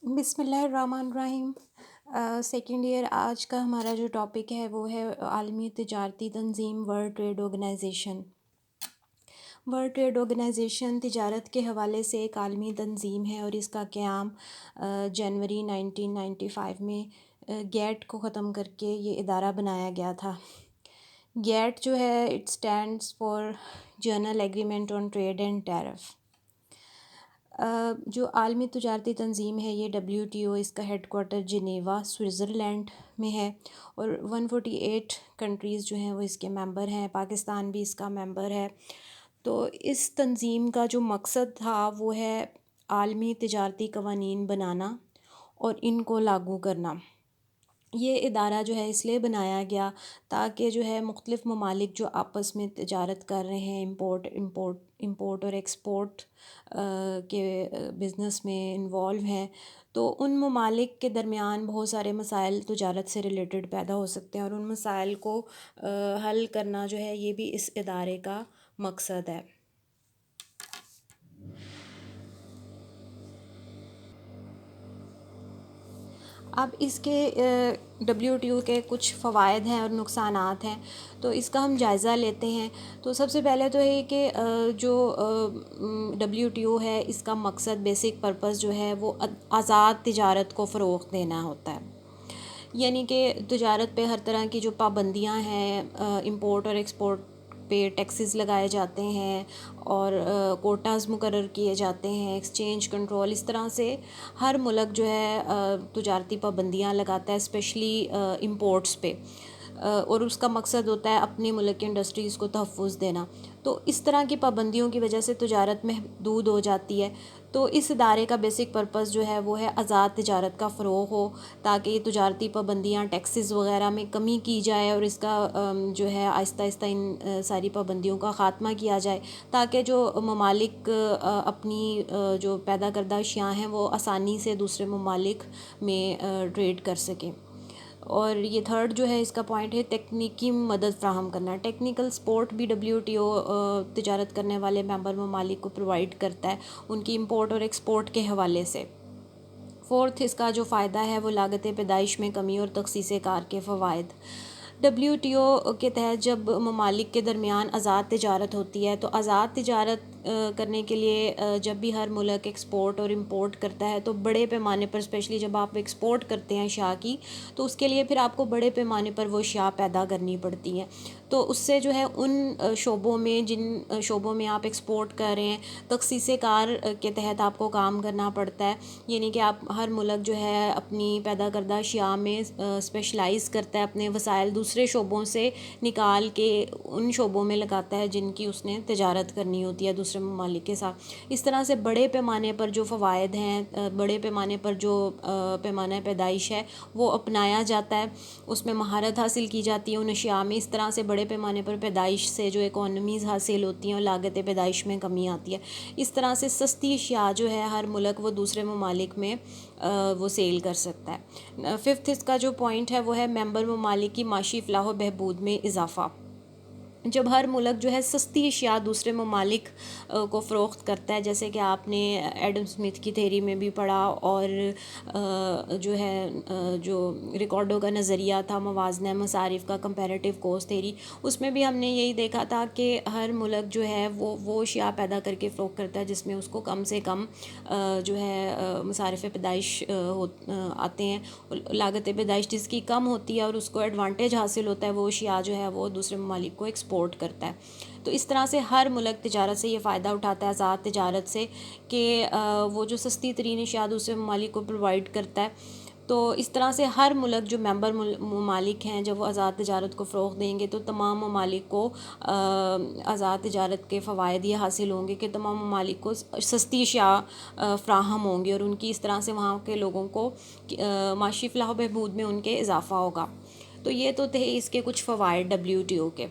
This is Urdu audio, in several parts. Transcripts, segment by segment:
بسم اللہ الرحمن الرحیم۔ سیکنڈ ایئر آج کا ہمارا جو ٹاپک ہے وہ ہے عالمی تجارتی تنظیم world trade organisation. World trade organisation تجارت کے حوالے سے ایک عالمی تنظیم ہے اور اس کا قیام جنوری 1995 میں گیٹ کو ختم کر کے یہ ادارہ بنایا گیا تھا۔ گیٹ جو ہے it stands for general agreement on trade and tariff. جو عالمی تجارتی تنظیم ہے یہ WTO، اس کا ہیڈ کوارٹر جنیوا سوئٹزرلینڈ میں ہے اور 148 کنٹریز جو ہیں وہ اس کے ممبر ہیں، پاکستان بھی اس کا ممبر ہے۔ تو اس تنظیم کا جو مقصد تھا وہ ہے عالمی تجارتی قوانین بنانا اور ان کو لاگو کرنا۔ یہ ادارہ جو ہے اس لیے بنایا گیا تاکہ جو ہے مختلف ممالک جو آپس میں تجارت کر رہے ہیں، امپورٹ اور ایکسپورٹ کے بزنس میں انوالو ہیں، تو ان ممالک کے درمیان بہت سارے مسائل تجارت سے ریلیٹڈ پیدا ہو سکتے ہیں اور ان مسائل کو حل کرنا جو ہے یہ بھی اس ادارے کا مقصد ہے۔ اب اس کے WTO کے کچھ فوائد ہیں اور نقصانات ہیں، تو اس کا ہم جائزہ لیتے ہیں۔ تو سب سے پہلے تو یہ کہ جو WTO ہے اس کا مقصد بیسک پرپس جو ہے وہ آزاد تجارت کو فروغ دینا ہوتا ہے، یعنی کہ تجارت پہ ہر طرح کی جو پابندیاں ہیں، امپورٹ اور ایکسپورٹ پہ ٹیکسز لگائے جاتے ہیں اور کوٹاز مقرر کیے جاتے ہیں، ایکسچینج کنٹرول، اس طرح سے ہر ملک جو ہے تجارتی پابندیاں لگاتا ہے اسپیشلی امپورٹس پہ، اور اس کا مقصد ہوتا ہے اپنے ملک کی انڈسٹریز کو تحفظ دینا۔ تو اس طرح کی پابندیوں کی وجہ سے تجارت محدود ہو جاتی ہے، تو اس ادارے کا بیسک پرپس جو ہے وہ ہے آزاد تجارت کا فروغ ہو، تاکہ یہ تجارتی پابندیاں ٹیکسز وغیرہ میں کمی کی جائے اور اس کا جو ہے آہستہ آہستہ ان ساری پابندیوں کا خاتمہ کیا جائے، تاکہ جو ممالک اپنی جو پیدا کردہ اشیاء ہیں وہ آسانی سے دوسرے ممالک میں ٹریڈ کر سکیں۔ اور یہ تھرڈ جو ہے اس کا پوائنٹ ہے تکنیکی مدد فراہم کرنا۔ ٹیکنیکل سپورٹ بھی WTO تجارت کرنے والے ممبر ممالک کو پرووائڈ کرتا ہے ان کی امپورٹ اور ایکسپورٹ کے حوالے سے۔ فورتھ اس کا جو فائدہ ہے وہ لاگت پیدائش میں کمی اور تخصیص کار کے فوائد۔ WTO کے تحت جب ممالک کے درمیان آزاد تجارت ہوتی ہے تو آزاد تجارت کرنے کے لیے جب بھی ہر ملک ایکسپورٹ اور امپورٹ کرتا ہے تو بڑے پیمانے پر، اسپیشلی جب آپ ایکسپورٹ کرتے ہیں اشیاء کی، تو اس کے لیے پھر آپ کو بڑے پیمانے پر وہ اشیاء پیدا کرنی پڑتی ہیں۔ تو اس سے جو ہے ان شعبوں میں جن شعبوں میں آپ ایکسپورٹ کر رہے ہیں تخصیص کار کے تحت آپ کو کام کرنا پڑتا ہے، یعنی کہ آپ ہر ملک جو ہے اپنی پیدا کردہ اشیاء میں اسپیشلائز کرتا ہے، اپنے وسائل دوسرے شعبوں سے نکال کے ان شعبوں میں لگاتا ہے جن کی اس نے تجارت کرنی ہوتی ہے دوسرے ممالک کے ساتھ۔ اس طرح سے بڑے پیمانے پر جو فوائد ہیں، بڑے پیمانے پر جو پیمانہ پیدائش ہے وہ اپنایا جاتا ہے، اس میں مہارت حاصل کی جاتی ہے ان اشیاء میں۔ اس طرح سے بڑے پیمانے پر پیدائش سے جو اکانومیز حاصل ہوتی ہیں اور لاگت پیدائش میں کمی آتی ہے۔ اس طرح سے سستی اشیاء جو ہے ہر ملک وہ دوسرے ممالک میں وہ سیل کر سکتا ہے۔ ففتھ اس کا جو پوائنٹ ہے وہ ہے ممبر ممالک کی معاشی فلاح و بہبود میں اضافہ۔ جب ہر ملک جو ہے سستی اشیاء دوسرے ممالک کو فروخت کرتا ہے، جیسے کہ آپ نے ایڈم اسمتھ کی تھیوری میں بھی پڑھا اور جو ہے جو ریکارڈو کا نظریہ تھا موازنہ مصارف کا، کمپیریٹیو کوسٹ تھیوری، اس میں بھی ہم نے یہی دیکھا تھا کہ ہر ملک جو ہے وہ اشیاء پیدا کر کے فروخت کرتا ہے جس میں اس کو کم سے کم جو ہے مصارف پیدائش آتے ہیں، لاگت پیدائش جس کی کم ہوتی ہے اور اس کو ایڈوانٹیج حاصل ہوتا ہے، وہ اشیاء جو ہے وہ دوسرے ممالک کو ایکسپورٹ کرتا ہے۔ تو اس طرح سے ہر ملک تجارت سے یہ فائدہ اٹھاتا ہے، آزاد تجارت سے، کہ وہ جو سستی ترین اشیاء دوسرے ممالک کو پرووائڈ کرتا ہے۔ تو اس طرح سے ہر ملک جو ممبر ممالک ہیں جب وہ آزاد تجارت کو فروغ دیں گے تو تمام ممالک کو آزاد تجارت کے فوائد یہ حاصل ہوں گے کہ تمام ممالک کو سستی اشیاء فراہم ہوں گی اور ان کی اس طرح سے وہاں کے لوگوں کو معاشی فلاح و بہبود میں ان کے اضافہ ہوگا۔ تو یہ تو تھے اس کے کچھ فوائد WTO کے۔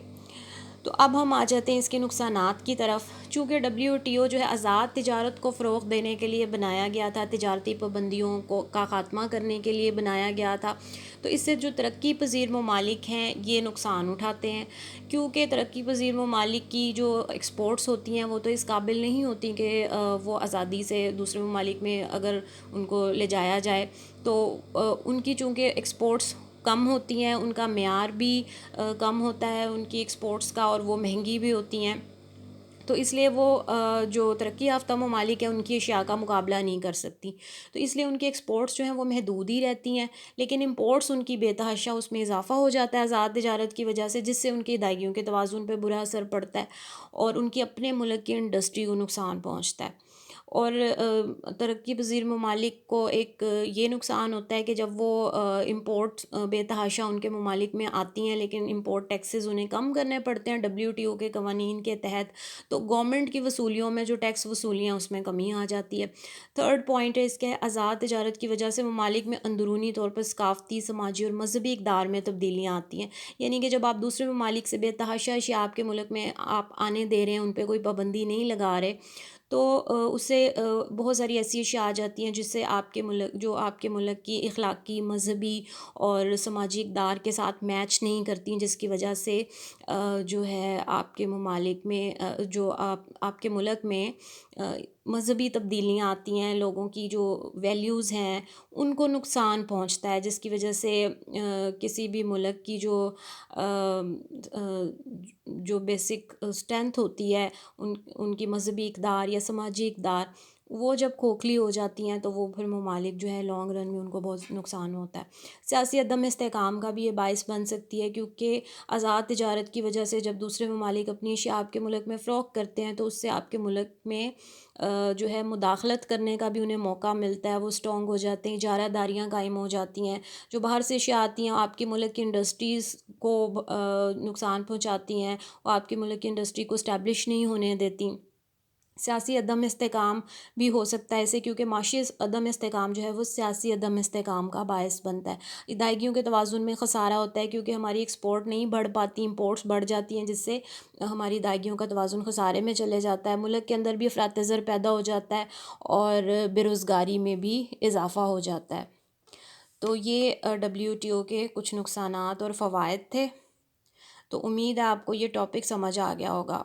تو اب ہم آ جاتے ہیں اس کے نقصانات کی طرف۔ چونکہ WTO جو ہے آزاد تجارت کو فروغ دینے کے لیے بنایا گیا تھا، تجارتی پابندیوں کا خاتمہ کرنے کے لیے بنایا گیا تھا، تو اس سے جو ترقی پذیر ممالک ہیں یہ نقصان اٹھاتے ہیں، کیونکہ ترقی پذیر ممالک کی جو ایکسپورٹس ہوتی ہیں وہ تو اس قابل نہیں ہوتی کہ وہ آزادی سے دوسرے ممالک میں اگر ان کو لے جایا جائے، تو ان کی چونکہ ایکسپورٹس کم ہوتی ہیں، ان کا معیار بھی کم ہوتا ہے ان کی ایکسپورٹس کا، اور وہ مہنگی بھی ہوتی ہیں، تو اس لیے وہ جو ترقی یافتہ ممالک ہیں ان کی اشیاء کا مقابلہ نہیں کر سکتی، تو اس لیے ان کی ایکسپورٹس جو ہیں وہ محدود ہی رہتی ہیں، لیکن امپورٹس ان کی بے تحاشا اس میں اضافہ ہو جاتا ہے آزاد تجارت کی وجہ سے، جس سے ان کی ادائیگیوں کے توازن پہ برا اثر پڑتا ہے اور ان کی اپنے ملک کی انڈسٹری کو نقصان پہنچتا ہے۔ اور ترقی پذیر ممالک کو ایک یہ نقصان ہوتا ہے کہ جب وہ امپورٹ بے تحاشا ان کے ممالک میں آتی ہیں، لیکن امپورٹ ٹیکسز انہیں کم کرنے پڑتے ہیں WTO کے قوانین کے تحت، تو گورنمنٹ کی وصولیوں میں جو ٹیکس وصولیاں اس میں کمی آ جاتی ہے۔ تھرڈ پوائنٹ ہے اس کے، آزاد تجارت کی وجہ سے ممالک میں اندرونی طور پر ثقافتی، سماجی اور مذہبی اقدار میں تبدیلیاں آتی ہیں، یعنی کہ جب آپ دوسرے ممالک سے بے تحاشا اشیاء آپ کے ملک میں آپ آنے دے رہے ہیں، ان پہ کوئی پابندی نہیں لگا رہے، تو اس سے بہت ساری ایسی اشیاء آ جاتی ہیں جس سے آپ کے ملک، جو آپ کے ملک کی اخلاقی، مذہبی اور سماجی اقدار کے ساتھ میچ نہیں کرتی، جس کی وجہ سے جو ہے آپ کے ممالک میں جو آپ کے ملک میں مذہبی تبدیلیاں آتی ہیں، لوگوں کی جو ویلیوز ہیں ان کو نقصان پہنچتا ہے، جس کی وجہ سے کسی بھی ملک کی جو بیسک اسٹرینتھ ہوتی ہے، ان کی مذہبی اقدار یا سماجی اقدار، وہ جب کھوکھلی ہو جاتی ہیں تو وہ پھر ممالک جو ہے لانگ رن میں ان کو بہت نقصان ہوتا ہے۔ سیاسی عدم استحکام کا بھی یہ باعث بن سکتی ہے، کیونکہ آزاد تجارت کی وجہ سے جب دوسرے ممالک اپنی اشیاء آپ کے ملک میں فروخت کرتے ہیں تو اس سے آپ کے ملک میں جو ہے مداخلت کرنے کا بھی انہیں موقع ملتا ہے، وہ اسٹرانگ ہو جاتے ہیں، اجارہ داریاں قائم ہو جاتی ہیں، جو باہر سے اشیاء آتی ہیں آپ کے ملک کی انڈسٹریز کو نقصان پہنچاتی ہیں، وہ آپ کے ملک کی انڈسٹری کو اسٹیبلش نہیں ہونے دیتی۔ سیاسی عدم استحکام بھی ہو سکتا ہے اسے، کیونکہ معاشی عدم استحکام جو ہے وہ سیاسی عدم استحکام کا باعث بنتا ہے، ادائیگیوں کے توازن میں خسارہ ہوتا ہے، کیونکہ ہماری ایکسپورٹ نہیں بڑھ پاتی، امپورٹس بڑھ جاتی ہیں، جس سے ہماری ادائیگیوں کا توازن خسارے میں چلے جاتا ہے، ملک کے اندر بھی افراط زر پیدا ہو جاتا ہے اور بے روزگاری میں بھی اضافہ ہو جاتا ہے۔ تو یہ WTO کے کچھ نقصانات اور فوائد تھے، تو امید ہے آپ کو یہ ٹاپک سمجھ آ گیا ہوگا۔